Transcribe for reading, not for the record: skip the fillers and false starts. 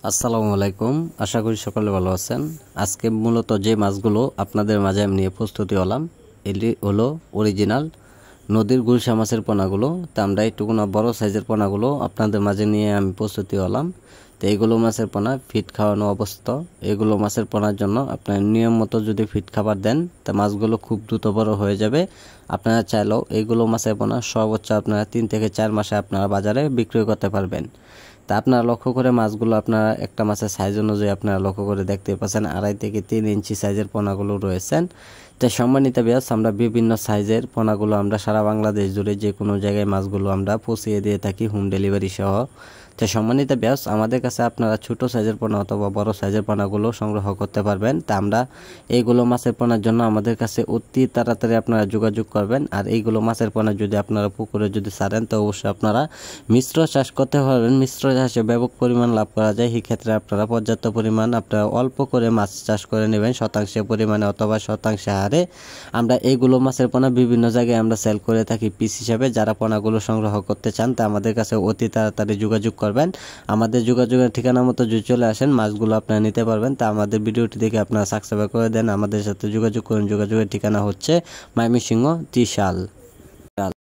আসসালামু আলাইকুম। আশা করি সকলে ভালো আছেন। আজকে মূলত যে মাছগুলো আপনাদের মাঝে আমি নিয়ে প্রস্তুতি হলাম এটি হলো অরিজিনাল নদীর গুলশা মাছের পোনাগুলো। তা আমরা একটু বড় সাইজের পোনাগুলো আপনাদের মাঝে নিয়ে আমি প্রস্তুতি হলাম। তো এইগুলো মাছের পোনা ফিট খাওয়ানো অবস্থা। এগুলো মাছের পোনার জন্য আপনার নিয়ম মতো যদি ফিট খাবার দেন তা মাছগুলো খুব দ্রুত বড় হয়ে যাবে। আপনারা চাইলেও এইগুলো মাছের পোনা সর্বোচ্চ আপনারা 3 থেকে 4 মাসে আপনারা বাজারে বিক্রি করতে পারবেন। তা আপনারা লক্ষ্য করে মাছগুলো আপনারা একটা মাছের সাইজ অনুযায়ী আপনারা লক্ষ্য করে দেখতে পাচ্ছেন 2.5 থেকে 3 ইঞ্চি সাইজের পোনাগুলো রয়েছেন। তো সম্মানিত ভিউয়ার্স, আমরা বিভিন্ন সাইজের পোনাগুলো আমরা সারা বাংলাদেশ জুড়ে যে কোনো জায়গায় মাছগুলো আমরা পৌঁছিয়ে দিয়ে থাকি হোম ডেলিভারি সহ। তো সম্মানিত ভিউয়ার্স, আমাদের কাছে আপনারা ছোট সাইজের পোনা অথবা বড় সাইজের পোনাগুলো সংগ্রহ করতে পারবেন। তা আমরা এইগুলো মাছের পোনার জন্য আমাদের কাছে অতি তাড়াতাড়ি আপনারা যোগাযোগ করবেন। আর এইগুলো মাছের পোনা যদি আপনারা পুকুরে যদি ছাড়েন তো অবশ্যই আপনারা মিশ্র চাষ করতে পারবেন। মিশ্র চাষে ব্যাপক পরিমাণ লাভ করা যায়। এই ক্ষেত্রে আপনারা পর্যাপ্ত পরিমাণ আপনারা অল্প করে মাছ চাষ করে নেবেন, শতাংশে পরিমাণে অথবা শতাংশে হারে। আমরা এইগুলো মাছের পোনা বিভিন্ন জায়গায় আমরা সেল করে থাকি পিস হিসাবে। যারা পোনাগুলো সংগ্রহ করতে চান তা আমাদের কাছে অতি তাড়াতাড়ি যোগাযোগ করবেন। আমাদের যোগাযোগের ঠিকানা মতো যদি চলে আসেন মাছগুলো আপনারা নিতে পারবেন। তা আমাদের ভিডিওটি দেখে আপনারা সাবস্ক্রাইব করে দেন, আমাদের সাথে যোগাযোগ করুন। যোগাযোগের ঠিকানা হচ্ছে ময়মনসিংহ ত্রিশাল।